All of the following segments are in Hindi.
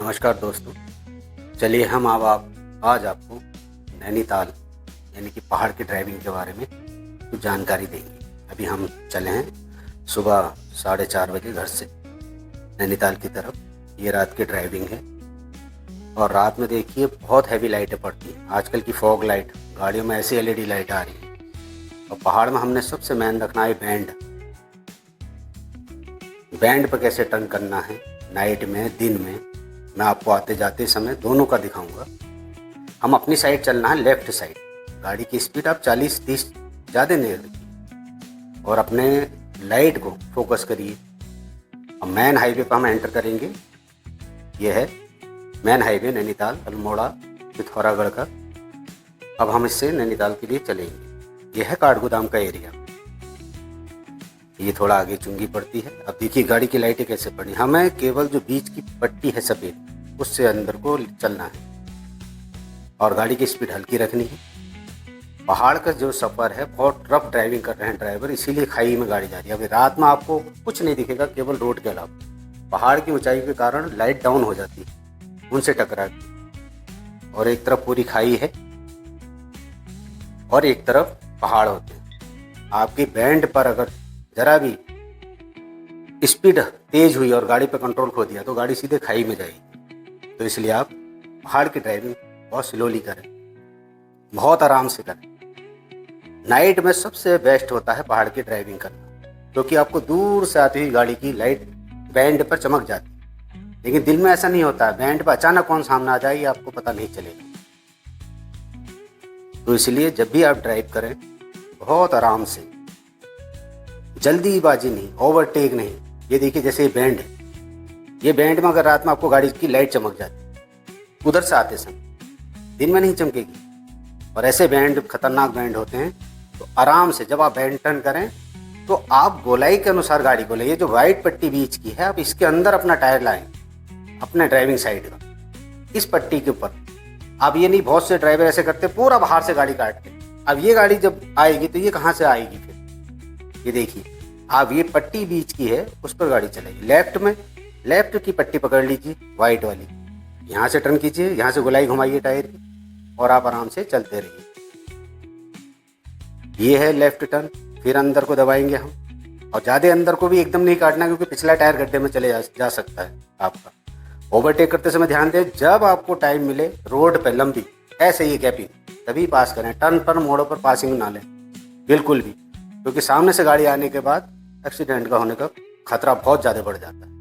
नमस्कार दोस्तों। चलिए हम अब आज आपको नैनीताल यानी कि पहाड़ की ड्राइविंग के बारे में कुछ जानकारी देंगे। अभी हम चले हैं सुबह 4:30 बजे घर से नैनीताल की तरफ। ये रात की ड्राइविंग है और रात में देखिए बहुत हैवी लाइटें पड़ती हैं। आजकल की फॉग लाइट गाड़ियों में ऐसी LED लाइट आ रही है। और पहाड़ में हमने सबसे मेन रखना है बैंड पर कैसे टर्न करना है नाइट में दिन में, मैं आपको आते जाते समय दोनों का दिखाऊंगा। हम अपनी साइड चलना है, लेफ्ट साइड। गाड़ी की स्पीड आप 40-30 ज़्यादा नहीं रखिए और अपने लाइट को फोकस करिए। अब मेन हाईवे पर हम एंटर करेंगे। यह है मेन हाईवे नैनीताल अल्मोड़ा पिथौरागढ़ का। अब हम इससे नैनीताल के लिए चलेंगे। यह है काठगोदाम का एरिया। ये थोड़ा आगे चुंगी पड़ती है। अब देखिए गाड़ी की लाइटें कैसे पड़ी। हमें केवल जो बीच की पट्टी है सफ़ेद उससे अंदर को चलना है और गाड़ी की स्पीड हल्की रखनी है। पहाड़ का जो सफ़र है बहुत रफ ड्राइविंग कर रहे हैं ड्राइवर, इसीलिए खाई में गाड़ी जा रही है। अभी रात में आपको कुछ नहीं दिखेगा केवल रोड के अलावा। पहाड़ की ऊंचाई के कारण लाइट डाउन हो जाती है, उनसे टकराती और एक तरफ पूरी खाई है और एक तरफ पहाड़ होते हैं। आपकी बैंड पर अगर जरा भी स्पीड तेज हुई और गाड़ी पे कंट्रोल खो दिया तो गाड़ी सीधे खाई में जाएगी। तो इसलिए आप पहाड़ की ड्राइविंग बहुत स्लोली करें, बहुत आराम से करें। नाइट में सबसे बेस्ट होता है पहाड़ की ड्राइविंग करना, क्योंकि आपको दूर से आती हुई गाड़ी की लाइट बैंड पर चमक जाती है। लेकिन दिन में ऐसा नहीं होता है, बैंड पर अचानक कौन सामने आ जाए आपको पता नहीं चलेगा। तो इसलिए जब भी आप ड्राइव करें बहुत आराम से, जल्दीबाजी नहीं, ओवरटेक नहीं। ये देखिए जैसे ये बैंड है, ये बैंड में अगर रात में आपको गाड़ी की लाइट चमक जाती उधर से आते समय, दिन में नहीं चमकेगी। और ऐसे बैंड खतरनाक बैंड होते हैं। तो आराम से जब आप बैंड टर्न करें तो आप गोलाई के अनुसार गाड़ी को ले। ये जो वाइट पट्टी बीच की है आप इसके अंदर अपना टायर लाएं, अपने ड्राइविंग साइड का, इस पट्टी के ऊपर। अब ये नहीं, बहुत से ड्राइवर ऐसे करते पूरा बाहर से गाड़ी काटते। अब ये गाड़ी जब आएगी तो ये कहाँ से आएगी फिर। ये देखिए आप ये पट्टी बीच की है उस पर गाड़ी चलेगी। लेफ्ट में लेफ्ट की पट्टी पकड़ लीजिए वाइट वाली, यहाँ से टर्न कीजिए, यहाँ से गोलाई घुमाइए टायर की और आप आराम से चलते रहिए। ये है लेफ्ट टर्न। फिर अंदर को दबाएंगे हम, और ज़्यादा अंदर को भी एकदम नहीं काटना क्योंकि पिछला टायर गड्ढे में चले जा सकता है आपका। ओवरटेक करते समय ध्यान दें, जब आपको टाइम मिले रोड पर लंबी ऐसे ही गैपिंग तभी पास करें। टर्न पर मोड़ों पर पासिंग ना लें बिल्कुल भी, क्योंकि सामने से गाड़ी आने के बाद एक्सीडेंट का होने का खतरा बहुत ज़्यादा बढ़ जाता है।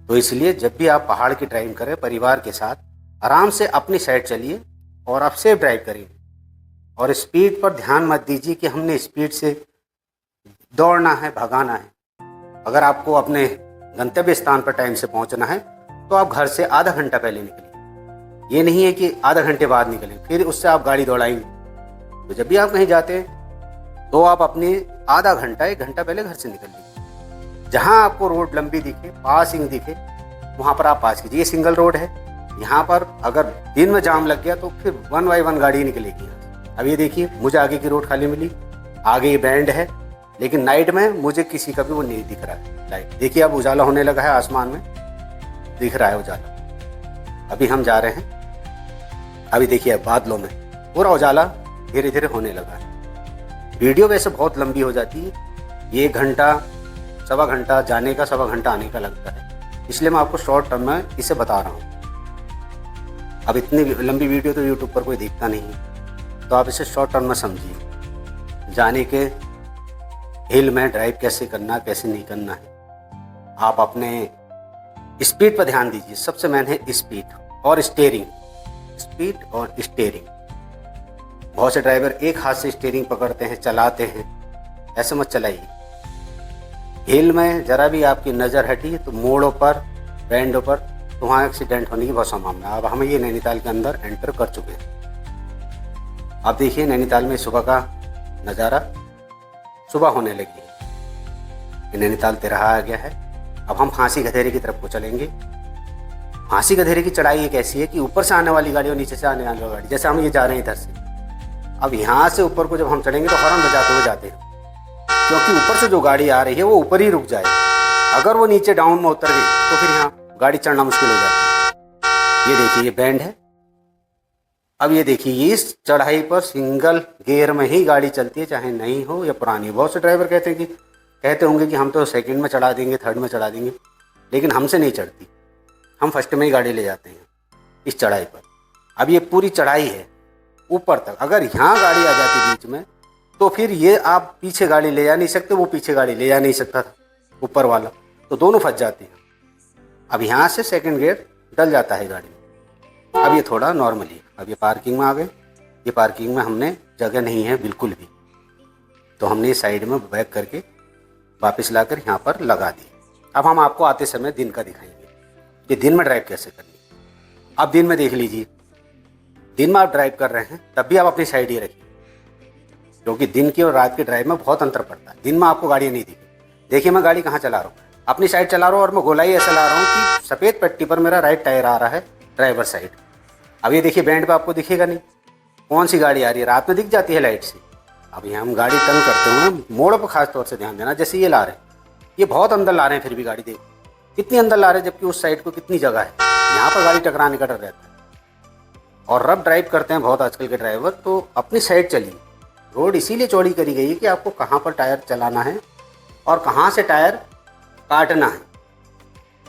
तो इसलिए जब भी आप पहाड़ की ड्राइविंग करें परिवार के साथ आराम से अपनी साइड चलिए और आप सेफ ड्राइव करिए। और स्पीड पर ध्यान मत दीजिए कि हमने स्पीड से दौड़ना है, भगाना है। अगर आपको अपने गंतव्य स्थान पर टाइम से पहुंचना है तो आप घर से आधा घंटा पहले निकलिए। ये नहीं है कि आधा घंटे बाद निकलें फिर उससे आप गाड़ी दौड़ाएंगे। तो जब भी आप कहीं जाते हैं तो आप अपने आधा घंटा 1 घंटा पहले घर से निकल लीजिए। जहाँ आपको रोड लंबी दिखे, पासिंग दिखे, वहाँ पर आप पास कीजिए। ये सिंगल रोड है, यहाँ पर अगर दिन में जाम लग गया तो फिर 1 बाय 1 गाड़ी निकलेगी। अब ये देखिए मुझे आगे की रोड खाली मिली, आगे ये बैंड है, लेकिन नाइट में मुझे किसी का भी वो नहीं दिख रहा है लाइट। देखिए अब उजाला होने लगा है, आसमान में दिख रहा है उजाला। अभी हम जा रहे हैं, अभी देखिए बादलों में पूरा उजाला धीरे धीरे होने लगा है। वीडियो वैसे बहुत लंबी हो जाती है, ये 1 घंटा 1.25 घंटा जाने का 1.25 घंटा आने का लगता है, इसलिए मैं आपको शॉर्ट टर्म में इसे बता रहा हूँ। अब इतनी लंबी वीडियो तो यूट्यूब पर कोई देखता नहीं है, तो आप इसे शॉर्ट टर्म में समझिए। जाने के हिल में ड्राइव कैसे करना कैसे नहीं करना है। आप अपने स्पीड पर ध्यान दीजिए। सबसे मेन है स्पीड और स्टीयरिंग, स्पीड और स्टीयरिंग। बहुत से ड्राइवर एक हाथ से स्टीयरिंग पकड़ते हैं, चलाते हैं, ऐसे मत चलाइए। हिल में जरा भी आपकी नज़र हटी तो मोड़ों पर, बैंडों पर, तो वहाँ एक्सीडेंट होने की बहुत संभावना है। अब हम ये नैनीताल के अंदर एंटर कर चुके हैं। अब देखिए नैनीताल में सुबह का नज़ारा, सुबह होने लगी है। नैनीताल तिराहा आ गया है। अब हम फांसी गधेरे की तरफ को चलेंगे। फांसी गधेरे की चढ़ाई एक ऐसी है कि ऊपर से आने वाली गाड़ी और नीचे से आने वाली गाड़ी, जैसे हम ये जा रहे हैं इधर से, अब यहाँ से ऊपर को जब हम चढ़ेंगे तो हॉर्न बजाते हुए जाते हैं, क्योंकि ऊपर से जो गाड़ी आ रही है वो ऊपर ही रुक जाए। अगर वो नीचे डाउन में उतर गई तो फिर यहाँ गाड़ी चढ़ना मुश्किल हो जाती है। ये देखिए ये बैंड है। अब ये देखिए इस चढ़ाई पर सिंगल गियर में ही गाड़ी चलती है, चाहे नई हो या पुरानी हो। बहुत से ड्राइवर कहते होंगे कि हम तो सेकंड में चढ़ा देंगे, थर्ड में चढ़ा देंगे, लेकिन हमसे नहीं चढ़ती। हम फर्स्ट में ही गाड़ी ले जाते हैं इस चढ़ाई पर। अब ये पूरी चढ़ाई है ऊपर तक, अगर यहाँ गाड़ी आ जाती बीच में तो फिर ये आप पीछे गाड़ी ले जा नहीं सकते, वो पीछे गाड़ी ले जा नहीं सकता था ऊपर वाला, तो दोनों फंस जाते हैं। अब यहाँ से सेकंड गियर डल जाता है गाड़ी में। अब ये थोड़ा नॉर्मली, अब ये पार्किंग में आ गए। ये पार्किंग में हमने जगह नहीं है बिल्कुल भी, तो हमने साइड में बैक करके वापस लाकर यहाँ पर लगा दिए। अब हम आपको आते समय दिन का दिखाएंगे कि दिन में ड्राइव कैसे करनी है। अब दिन में देख लीजिए, दिन में आप ड्राइव कर रहे हैं तब भी आप अपनी साइड ही रखिए, क्योंकि दिन की और रात की ड्राइव में बहुत अंतर पड़ता है। दिन में आपको गाड़ी नहीं दिखी। देखिए मैं गाड़ी कहाँ चला रहा हूँ, अपनी साइड चला रहा हूँ और मैं गोलाई ऐसा ला रहा हूँ कि सफ़ेद पट्टी पर मेरा राइट टायर आ रहा है ड्राइवर साइड। अब ये देखिए बैंड पे आपको दिखेगा नहीं कौन सी गाड़ी आ रही है, रात में दिख जाती है लाइट से। अब यहाँ हम गाड़ी टर्न करते हुए मोड़ पर खास तौर से ध्यान देना। जैसे ये ला रहे हैं, ये बहुत अंदर ला रहे हैं, फिर भी गाड़ी देखो कितनी अंदर ला रहे हैं, जबकि उस साइड को कितनी जगह है। यहाँ पर गाड़ी टकराने का डर रहता है। और रफ ड्राइव करते हैं बहुत आजकल के ड्राइवर, तो अपनी साइड चलिए। रोड इसीलिए चौड़ी करी गई है कि आपको कहाँ पर टायर चलाना है और कहाँ से टायर काटना है।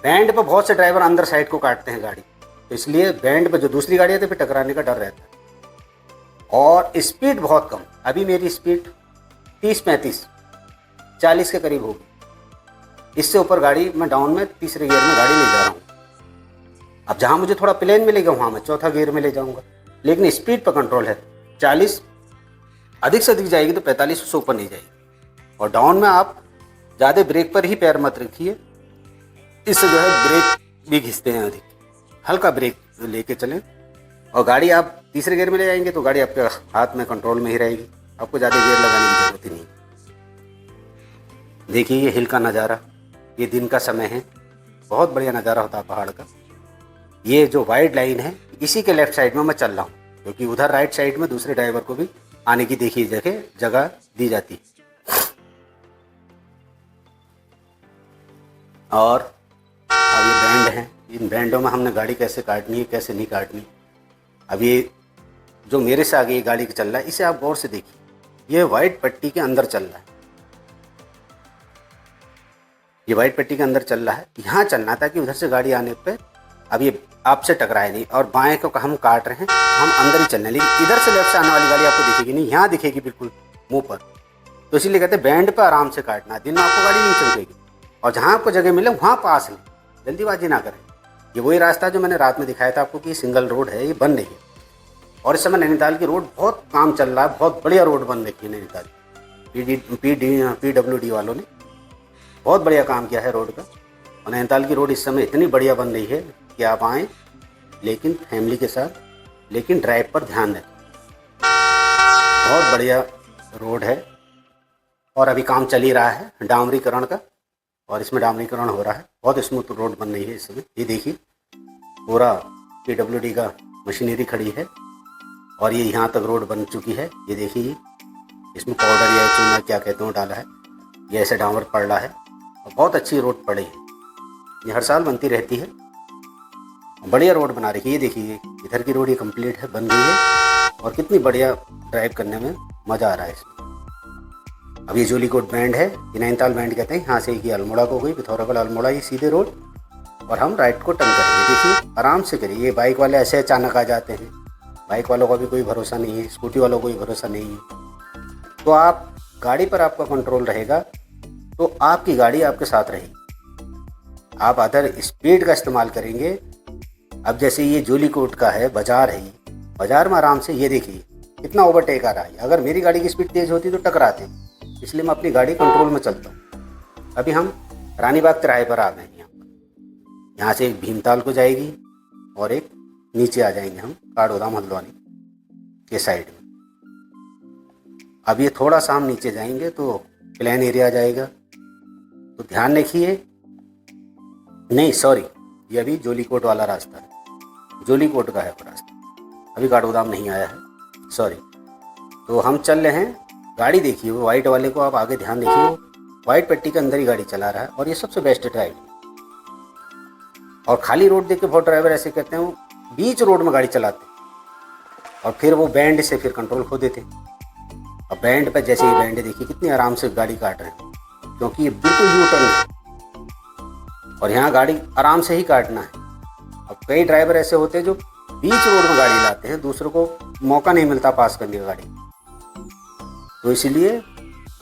बैंड पर बहुत से ड्राइवर अंदर साइड को काटते हैं गाड़ी, तो इसलिए बैंड पर जो दूसरी गाड़ी आती है फिर टकराने का डर रहता है। और स्पीड बहुत कम, अभी मेरी स्पीड 30-35 40 के करीब होगी। इससे ऊपर गाड़ी मैं डाउन में तीसरे गियर में गाड़ी ले जा रहा हूँ। अब जहाँ मुझे थोड़ा प्लेन मिलेगा वहाँ मैं चौथा गियर में ले जाऊँगा, लेकिन स्पीड पर कंट्रोल है। 40 अधिक से अधिक जाएगी तो 45 से ऊपर नहीं जाएगी। और डाउन में आप ज़्यादा ब्रेक पर ही पैर मत रखिए, इससे जो है ब्रेक भी घिसते हैं अधिक। हल्का ब्रेक लेके चलें। और गाड़ी आप तीसरे गियर में ले जाएंगे तो गाड़ी आपके हाथ में कंट्रोल में ही रहेगी, आपको ज़्यादा गियर लगाने की ज़रूरत ही नहीं। देखिए ये हिल का नज़ारा, ये दिन का समय है, बहुत बढ़िया नज़ारा होता है पहाड़ का। ये जो वाइड लाइन है इसी के लेफ्ट साइड में मैं चल रहा हूँ, क्योंकि उधर राइट साइड में दूसरे ड्राइवर को भी आने की देखिए जगह दी जाती है। और अब ये बैंड है, इन बैंडों में हमने गाड़ी कैसे काटनी है कैसे नहीं काटनी। अब ये जो मेरे से आगे ये गाड़ी चल रहा है इसे आप गौर से देखिए, ये वाइट पट्टी के अंदर चल रहा है। ये वाइट पट्टी के अंदर चल रहा है, यहाँ चलना था कि उधर से गाड़ी आने पे अब ये आपसे टकराए नहीं। और बाएं को हम काट रहे हैं, हम अंदर ही चलना है, लेकिन इधर से लेफ्ट से आने वाली गाड़ी आपको दिखेगी नहीं, यहाँ दिखेगी बिल्कुल मुंह पर। तो इसीलिए कहते हैं बैंड पर आराम से काटना है, दिन में आपको गाड़ी नहीं चमकेगी। और जहाँ आपको जगह मिले वहाँ पास लें, जल्दीबाजी ना करें। ये वही रास्ता जो मैंने रात में दिखाया था आपको कि सिंगल रोड है, ये बन रही है। और इस समय नैनीताल की रोड बहुत काम चल रहा है, बहुत बढ़िया रोड बन रही है नैनीताल। PWD वालों ने बहुत बढ़िया काम किया है रोड का। और नैनीताल की रोड इस समय इतनी बढ़िया बन रही है कि आप आएँ, लेकिन फैमिली के साथ, लेकिन ड्राइव पर ध्यान दें। बहुत बढ़िया रोड है और अभी काम चल ही रहा है डामरीकरण का, और इसमें डामरीकरण हो रहा है। बहुत स्मूथ रोड बन रही है इस समय। ये देखिए पूरा PWD का मशीनरी खड़ी है और ये यहाँ तक रोड बन चुकी है। ये देखिए इसमें पाउडर या चूना क्या कहते हैं डाला है, ये ऐसे डामर पड़ रहा है और बहुत अच्छी रोड पड़ी है। ये हर साल बनती रहती है, बढ़िया रोड बना रही है। ये देखिए इधर की रोड ये कंप्लीट है, बन गई है और कितनी बढ़िया ड्राइव करने में मज़ा आ रहा है इसमें। अब ये जोलीकोट बैंड है, ये नैनीताल बैंड कहते हैं। यहाँ से ये अल्मोड़ा को गई, पिथौरागढ़ अल्मोड़ा, ये सीधे रोड, और हम राइट को टर्न करेंगे। देखिए आराम से करिए। ये बाइक वाले ऐसे अचानक आ जाते हैं, बाइक वालों का भी कोई भरोसा नहीं है, स्कूटी वालों को भी भरोसा नहीं है। तो आप गाड़ी पर आपका कंट्रोल रहेगा तो आपकी गाड़ी आपके साथ रहेगी। आप अदर स्पीड का इस्तेमाल करेंगे। अब जैसे ये जोलीकोट का है, बाजार है, बाजार में आराम से, ये देखिए कितना ओवरटेक आ रहा है। अगर मेरी गाड़ी की स्पीड तेज़ होती तो टकराते, इसलिए मैं अपनी गाड़ी कंट्रोल में चलता हूँ। अभी हम रानीबाग तिराहे पर आ गए हैं। यहाँ से एक भीमताल को जाएगी और एक नीचे आ जाएंगे हम काठगोदाम हल्द्वानी के साइड में। अब ये थोड़ा सा हम नीचे जाएंगे तो प्लेन एरिया आ जाएगा, तो ध्यान रखिए। नहीं सॉरी, ये अभी जोलीकोट वाला रास्ता है, जोलीकोट का है वो रास्ता, अभी काठगोदाम नहीं आया है, सॉरी। तो हम चल रहे हैं। गाड़ी देखिए, वो वाइट वाले को आप आगे ध्यान देखिए, वो वाइट पट्टी के अंदर ही गाड़ी चला रहा है और ये सबसे बेस्ट ड्राइव। और खाली रोड देख के बहुत ड्राइवर ऐसे कहते हैं बीच रोड में गाड़ी चलाते और फिर वो बैंड से फिर कंट्रोल खो देते। अब बैंड पर जैसे ये बैंड देखिए कितनी आराम से गाड़ी काट रहे हैं, क्योंकि ये बिल्कुल यू टर्न है और यहाँ गाड़ी आराम से ही काटना है। अब कई ड्राइवर ऐसे होते हैं जो बीच रोड में गाड़ी लाते हैं, दूसरों को मौका नहीं मिलता पास करने का गाड़ी, तो इसलिए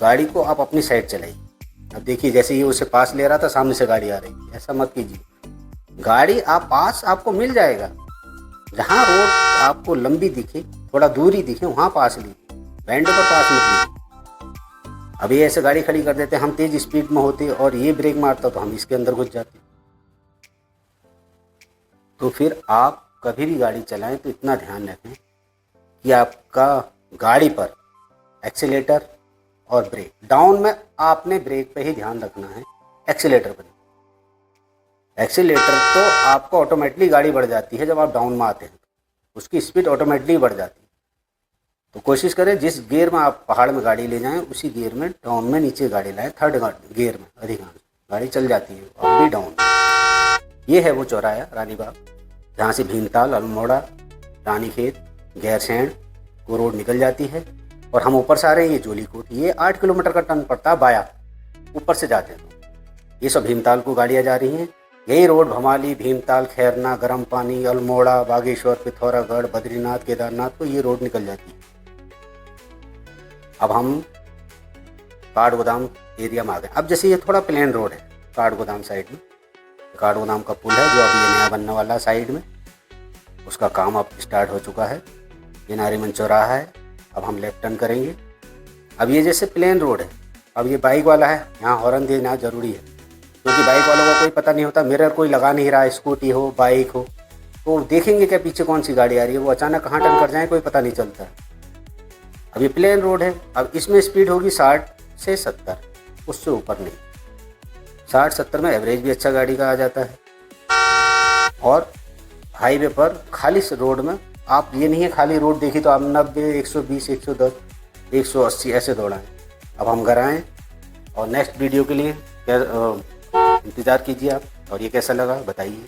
गाड़ी को आप अपनी साइड चलाइए। अब देखिए जैसे ये उसे पास ले रहा था, सामने से गाड़ी आ रही है, ऐसा मत कीजिए। गाड़ी आप पास आपको मिल जाएगा, जहाँ रोड आपको लंबी दिखे, थोड़ा दूरी दिखे, वहाँ पास लीजिए, बैंड पर पास मत लीजिए। अभी ऐसे गाड़ी खड़ी कर देते, हम तेज स्पीड में होते और ये ब्रेक मारता तो हम इसके अंदर घुस जाते। तो फिर आप कभी भी गाड़ी चलाएं तो इतना ध्यान रखें कि आपका गाड़ी पर एक्सीलेटर और ब्रेक, डाउन में आपने ब्रेक पे ही ध्यान रखना है, एक्सीलेटर पर। एक्सीलेटर तो आपको ऑटोमेटिकली गाड़ी बढ़ जाती है जब आप डाउन में आते हैं, उसकी स्पीड ऑटोमेटिकली बढ़ जाती है। तो कोशिश करें जिस गियर में आप पहाड़ में गाड़ी ले जाएं उसी गियर में डाउन में नीचे गाड़ी लाएं। थर्ड गियर में अधिकांश गाड़ी चल जाती है, अब भी डाउन। ये है वो चौराहा रानीबाग, जहाँ से भीमताल, अल्मोड़ा, रानीखेत, गैरसैंण को रोड निकल जाती है। और हम ऊपर से आ रहे हैं, ये जोलीकोट, ये 8 किलोमीटर का टर्न पड़ता है बाया, ऊपर से जाते हैं तो ये सब भीमताल को गाड़ियाँ जा रही हैं। यही रोड भमाली, भीमताल, खैरना, गर्म पानी, अल्मोड़ा, बागेश्वर, पिथौरागढ़, बद्रीनाथ, केदारनाथ को ये रोड निकल जाती है। अब हम काठगोदाम एरिया में आ गए। अब जैसे ये थोड़ा प्लेन रोड है काठगोदाम साइड में, काठगोदाम का पुल है जो अभी ये नया बनने वाला साइड में, उसका काम अब स्टार्ट हो चुका है। ये नारीमन चौराहा है, अब हम लेफ्ट टर्न करेंगे। अब ये जैसे प्लेन रोड है, अब ये बाइक वाला है, यहाँ हॉर्न देना जरूरी है, क्योंकि बाइक वालों को कोई पता नहीं होता, मिरर कोई लगा नहीं रहा, स्कूटी हो बाइक हो, तो देखेंगे क्या पीछे कौन सी गाड़ी आ रही है, वो अचानक कहाँ टर्न कर जाए कोई पता नहीं चलता। अब ये प्लेन रोड है, अब इसमें स्पीड होगी 60 से 70, उससे ऊपर नहीं। 60-70 में एवरेज भी अच्छा गाड़ी का आ जाता है। और हाईवे पर खाली रोड में आप ये नहीं है खाली रोड देखी तो आप 90, 120, 110, 180 ऐसे दौड़ाएं। अब हम घर आएँ और नेक्स्ट वीडियो के लिए इंतज़ार कीजिए आप। और ये कैसा लगा बताइए।